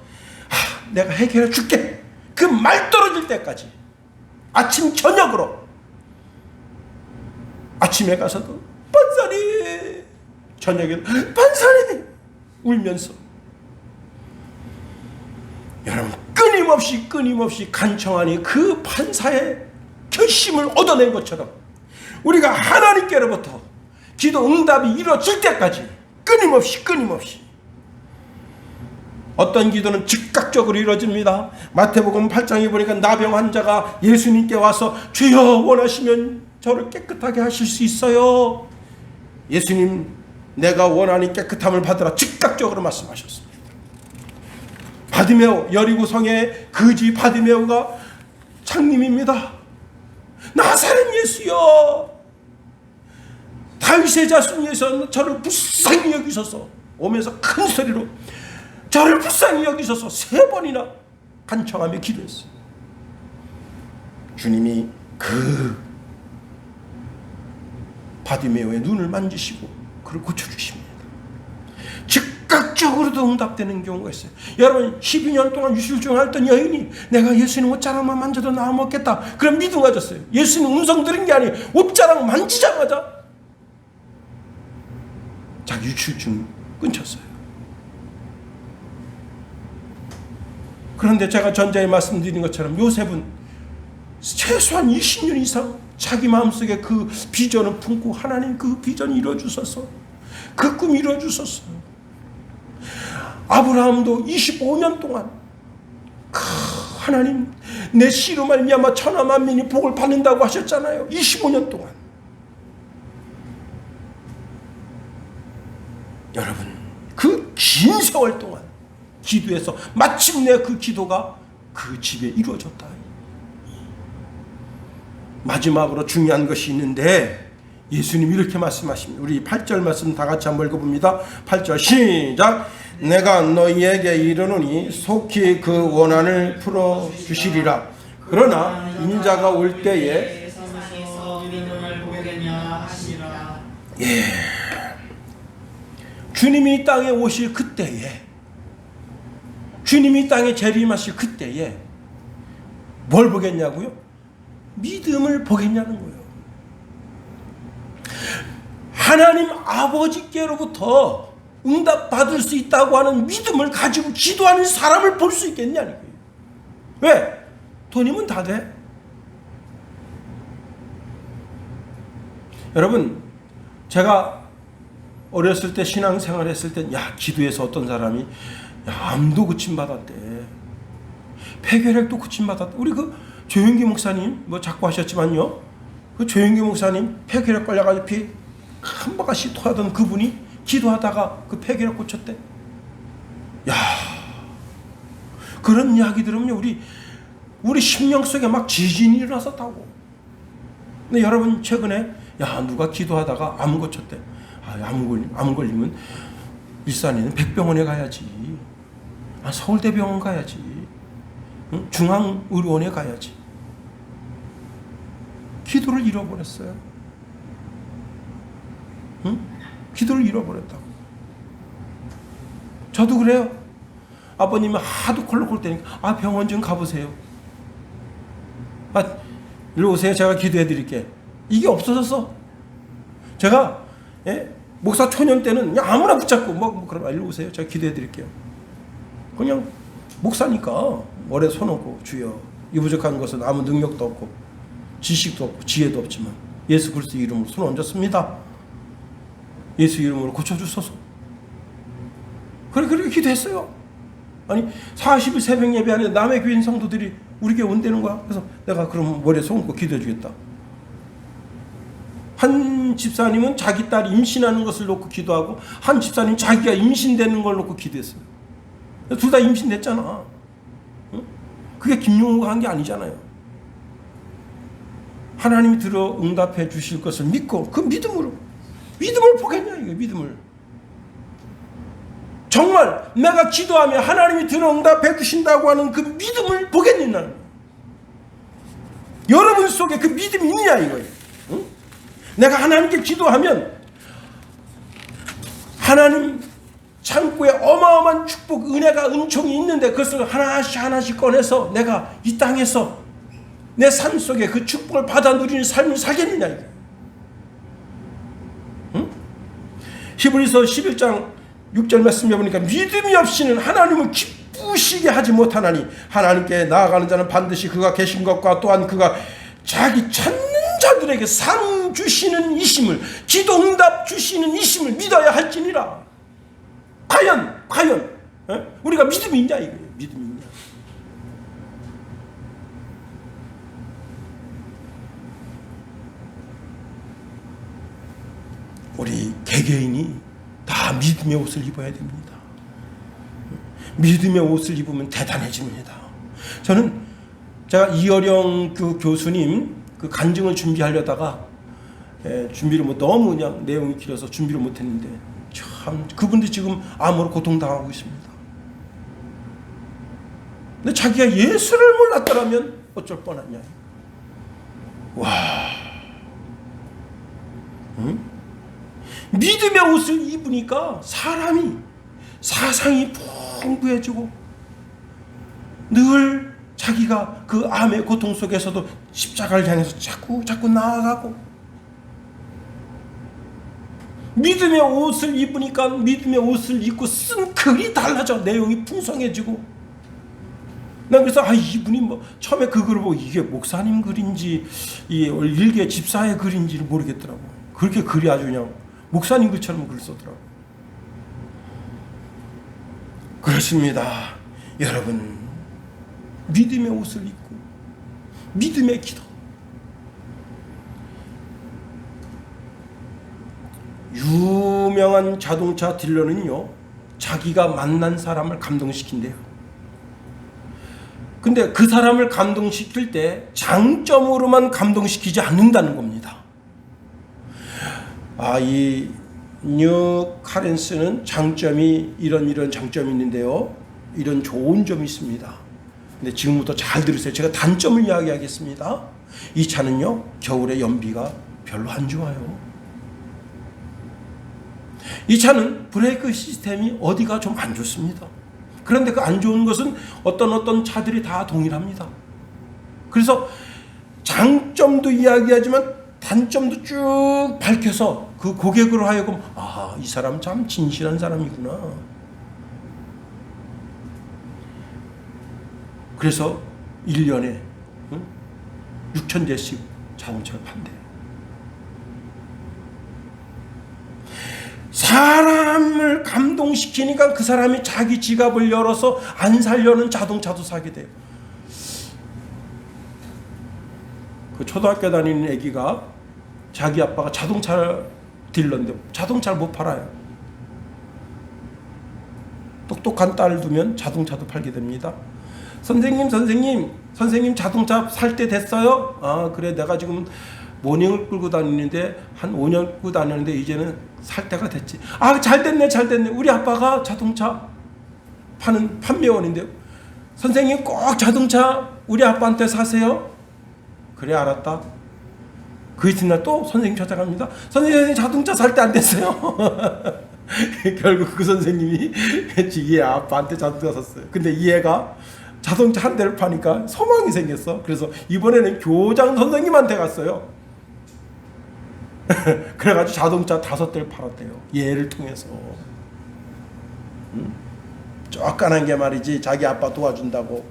내가 해결해 줄게, 그 말 떨어질 때까지 아침 저녁으로, 아침에 가서도 판사님, 저녁에도 판사님 울면서, 여러분, 끊임없이 간청하니 그 판사의 결심을 얻어낸 것처럼 우리가 하나님께로부터 기도 응답이 이루어질 때까지 끊임없이 어떤 기도는 즉각적으로 이루어집니다. 마태복음 8장에 보니까 나병 환자가 예수님께 와서 주여 원하시면 저를 깨끗하게 하실 수 있어요. 예수님, 내가 원하는 깨끗함을 받으라 즉각적으로 말씀하셨습니다. 바디메오, 여리고성의 거지 바디메오가 장님입니다. 나사렛 예수여, 다윗의 자손 예수여, 저를 불쌍히 여기소서. 오면서 큰 소리로 저를 불쌍히 여기소서 3번이나 간청하며 기도했어요. 주님이 그 바디메오의 눈을 만지시고 그를 고쳐주십니다. 즉각적으로도 응답되는 경우가 있어요. 여러분, 12년 동안 유실증 앓던 여인이 내가 예수님 옷자락만 만져도 나아 먹겠다, 그런 믿음 가졌어요. 예수님 음성 들은 게 아니에요. 옷자락 만지자마자 자기 유실증 끊쳤어요. 그런데 제가 전자에 말씀드린 것처럼 요셉은 최소한 20년 이상 자기 마음속에 그 비전을 품고 하나님 그 비전 이루어주소서, 그 꿈 이루어주소서. 아브라함도 25년 동안 하나님 내 씨로 말미암아 천하 만민이 복을 받는다고 하셨잖아요. 25년 동안. 여러분, 그 긴 세월 동안 기도해서 마침내 그 기도가 그 집에 이루어졌다. 마지막으로 중요한 것이 있는데 예수님이 이렇게 말씀하십니다. 우리 8절 말씀 다 같이 한번 읽어봅니다. 8절 시작. 내가 너희에게 이르노니 속히 그 원한을 풀어주시리라. 그러나 인자가 올 때에 예, 주님이 이 땅에 오실 그때에, 주님이 이 땅에 재림하실 그때에 뭘 보겠냐고요? 믿음을 보겠냐는 거예요. 하나님 아버지께로부터 응답받을 수 있다고 하는 믿음을 가지고 기도하는 사람을 볼 수 있겠냐는 거예요. 왜? 돈이면 다 돼. 여러분, 제가 어렸을 때 신앙생활 했을 때, 기도해서 어떤 사람이 암도 고침받았대, 폐결핵도 고침받았대. 우리 그 조영기 목사님 자꾸 하셨지만요, 그 조영기 목사님 폐결핵 걸려가지고 피 한 바가지 토하던 그분이 기도하다가 그 폐결핵 고쳤대. 그런 이야기 들으면 우리 심령 속에 막 지진이 일어났었다고. 근데 여러분, 최근에 누가 기도하다가 암 고쳤대. 암 걸리면 일산에 있는 백병원에 가야지. 서울대병원 가야지. 응? 중앙의료원에 가야지. 기도를 잃어버렸어요. 응? 기도를 잃어버렸다고. 저도 그래요. 아버님이 하도 콜록콜 때니까 병원 좀 가보세요. 일로 오세요. 제가 기도해 드릴게. 이게 없어졌어. 제가 목사 초년 때는 그냥 아무나 붙잡고 그럼 일로 오세요. 제가 기도해 드릴게요. 그냥 목사니까 머리에 손 얹고 주여 이 부족한 것은 아무 능력도 없고 지식도 없고 지혜도 없지만 예수 그리스도 이름으로 손 얹었습니다. 예수 이름으로 고쳐주소서. 그렇게 기도했어요. 40일 새벽 예배 안에 남의 교인 성도들이 우리 교회 온다는 거야. 그래서 내가 그럼 머리에 손 얹고 기도해 주겠다. 한 집사님은 자기 딸이 임신하는 것을 놓고 기도하고 한 집사님 자기가 임신되는 걸 놓고 기도했어요. 둘 다 임신됐잖아. 응? 그게 김용호가 한 게 아니잖아요. 하나님이 들어 응답해 주실 것을 믿고 그 믿음을 보겠냐 이게 믿음을. 정말 내가 기도하면 하나님이 들어 응답해 주신다고 하는 그 믿음을 보겠느냐. 여러분 속에 그 믿음이 있냐 이거예요. 응? 내가 하나님께 기도하면 하나님 창고에 어마어마한 축복, 은혜가 은총이 있는데 그것을 하나씩 꺼내서 내가 이 땅에서 내 삶 속에 그 축복을 받아 누리는 삶을 살겠느냐 이게. 응? 히브리서 11장 6절 말씀해 보니까 믿음이 없이는 하나님을 기쁘시게 하지 못하나니 하나님께 나아가는 자는 반드시 그가 계신 것과 또한 그가 자기 찾는 자들에게 상 주시는 이심을, 기도 응답 주시는 이심을 믿어야 할지니라. 과연 우리가 믿음이 있냐 이거예요. 믿음이 있냐. 우리 개개인이 다 믿음의 옷을 입어야 됩니다. 믿음의 옷을 입으면 대단해집니다. 제가 이어령 그 교수님 그 간증을 준비하려다가 준비를 너무 그냥 내용이 길어서 준비를 못했는데 참 그분들 지금 암으로 고통당하고 있습니다. 근데 자기가 예수를 몰랐더라면 어쩔 뻔하냐. 와, 응? 믿음의 옷을 입으니까 사상이 풍부해지고 늘 자기가 그 암의 고통 속에서도 십자가를 향해서 자꾸 나아가고, 믿음의 옷을 입으니까 믿음의 옷을 입고 쓴 글이 달라져. 내용이 풍성해지고. 난 그래서 이분이 처음에 그 글을 보고 이게 목사님 글인지 일개 집사의 글인지를 모르겠더라고. 그렇게 글이 아주 그냥 목사님 글처럼 글을 써더라고. 그렇습니다. 여러분, 믿음의 옷을 입고 믿음의 기도. 유명한 자동차 딜러는요, 자기가 만난 사람을 감동시킨대요. 근데 그 사람을 감동시킬 때 장점으로만 감동시키지 않는다는 겁니다. 이 뉴 카렌스는 장점이 이런 장점이 있는데요, 이런 좋은 점이 있습니다. 근데 지금부터 잘 들으세요. 제가 단점을 이야기하겠습니다. 이 차는요, 겨울에 연비가 별로 안 좋아요. 이 차는 브레이크 시스템이 어디가 좀 안 좋습니다. 그런데 그 안 좋은 것은 어떤 차들이 다 동일합니다. 그래서 장점도 이야기하지만 단점도 쭉 밝혀서 그 고객으로 하여금 이 사람 참 진실한 사람이구나. 그래서 1년에 6,000대씩 자동차를 판대요. 사람을 감동시키니까 그 사람이 자기 지갑을 열어서 안 살려는 자동차도 사게 돼요. 그 초등학교 다니는 애기가 자기 아빠가 자동차 딜러인데 자동차를 못 팔아요. 똑똑한 딸을 두면 자동차도 팔게 됩니다. 선생님 자동차 살 때 됐어요? 그래, 내가 지금 모닝을 끌고 다니는데 한 5년 끌고 다니는데 이제는 살 때가 됐지. 아, 잘 됐네, 잘 됐네. 우리 아빠가 자동차 파는 판매원인데 선생님 꼭 자동차 우리 아빠한테 사세요. 그래, 알았다. 그 이튿날 또 선생님 찾아갑니다. 선생님 자동차 살 때 안 됐어요. 결국 그 선생님이 얘 아빠한테 자동차 샀어요. 근데 이 애가 자동차 한 대를 파니까 소망이 생겼어. 그래서 이번에는 교장 선생님한테 갔어요. 그래가지고 자동차 5대를 팔았대요. 얘를 통해서. 쪼깐한 게 말이지, 자기 아빠 도와준다고.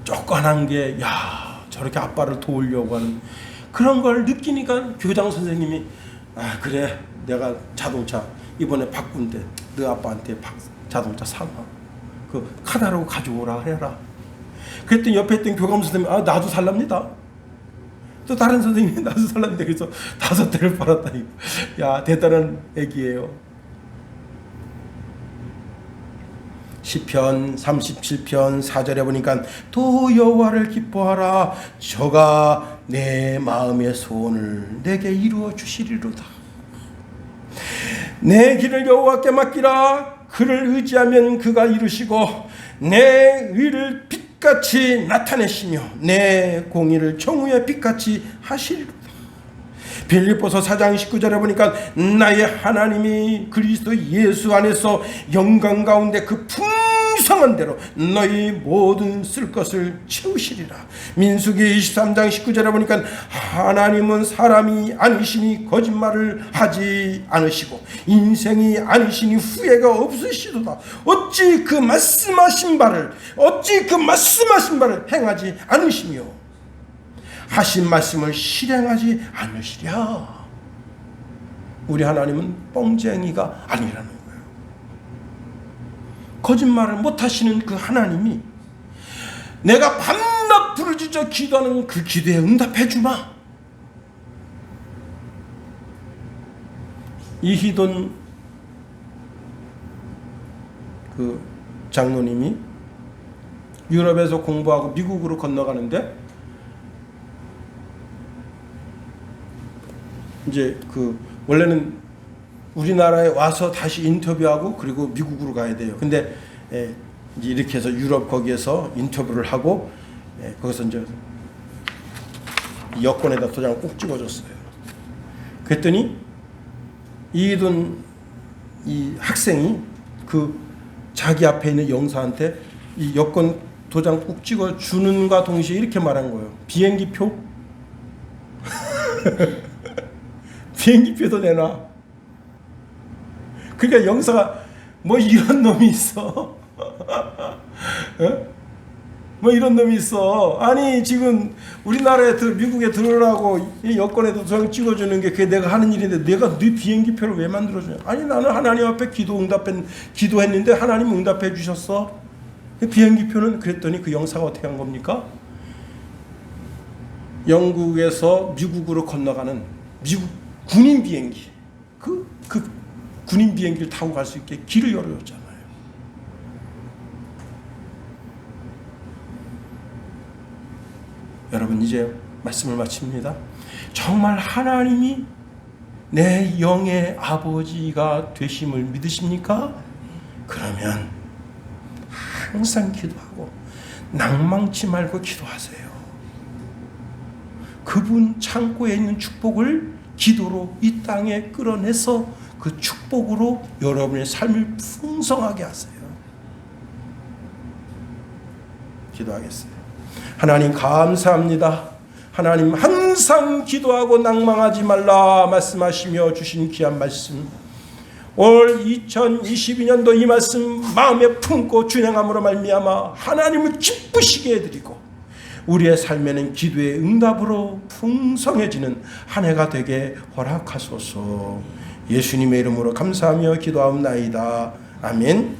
쪼깐한 게, 야, 저렇게 아빠를 도우려고 하는 그런 걸 느끼니까 교장 선생님이, 아, 그래, 내가 자동차 이번에 바꾼대. 너 아빠한테 자동차 사놔. 그 카달로그 가져오라 해라. 그랬더니 옆에 있던 교감 선생님이, 아, 나도 살랍니다. 또 다른 선생님이 나도 살랍니다. 그래서 5대를 팔았다니까. 야, 대단한 애기예요. 시편 37편 4절에 보니까 또 여호와를 기뻐하라. 저가 내 마음의 소원을 내게 이루어 주시리로다. 내 길을 여호와께 맡기라. 그를 의지하면 그가 이루시고 내 의를 빛같이 나타내시며 내 공의를 정오의 빛같이 하시리로다. 빌립보서 4장 19절에 보니까 나의 하나님이 그리스도 예수 안에서 영광 가운데 그 풍성한 대로 너희 모든 쓸 것을 채우시리라. 민수기 23장 19절에 보니까 하나님은 사람이 아니시니 거짓말을 하지 않으시고 인생이 아니시니 후회가 없으시도다. 어찌 그 말씀하신 바를 행하지 않으시며 하신 말씀을 실행하지 않으시랴. 우리 하나님은 뻥쟁이가 아니라는 거예요. 거짓말을 못하시는 그 하나님이 내가 밤낮 부르짖어 기도하는 그 기도에 응답해 주마. 이희돈 그 장로님이 유럽에서 공부하고 미국으로 건너가는데 이제 그 원래는 우리나라에 와서 다시 인터뷰하고 그리고 미국으로 가야 돼요. 근데 이제 이렇게 해서 유럽 거기에서 인터뷰를 하고 거기서 이제 여권에다 도장을 꼭 찍어줬어요. 그랬더니 이돈 이 학생이 그 자기 앞에 있는 영사한테 이 여권 도장 꼭 찍어 주는과 동시에 이렇게 말한 거예요. 비행기표? 비행기표도 내놔. 그러니까 영사가 뭐 이런 놈이 있어. 뭐 이런 놈이 있어. 아니 지금 우리나라에 미국에 들어오라고 이 여권에도 도장 찍어주는 게 그게 내가 하는 일인데 내가 네 비행기표를 왜 만들어주냐. 아니 나는 하나님 앞에 기도했는데 하나님 응답해 주셨어. 비행기표는 그랬더니 그 영사가 어떻게 한 겁니까? 영국에서 미국으로 건너가는 미국 군인 비행기 그 군인 비행기를 타고 갈 수 있게 길을 열어줬잖아요. 여러분 이제 말씀을 마칩니다. 정말 하나님이 내 영의 아버지가 되심을 믿으십니까? 그러면 항상 기도하고 낭망치 말고 기도하세요. 그분 창고에 있는 축복을 기도로 이 땅에 끌어내서 그 축복으로 여러분의 삶을 풍성하게 하세요. 기도하겠어요. 하나님 감사합니다. 하나님 항상 기도하고 낭망하지 말라 말씀하시며 주신 귀한 말씀, 올 2022년도 이 말씀 마음에 품고 준행함으로 말미암아 하나님을 기쁘시게 해드리고 우리의 삶에는 기도의 응답으로 풍성해지는 한 해가 되게 허락하소서. 예수님의 이름으로 감사하며 기도하옵나이다. 아멘.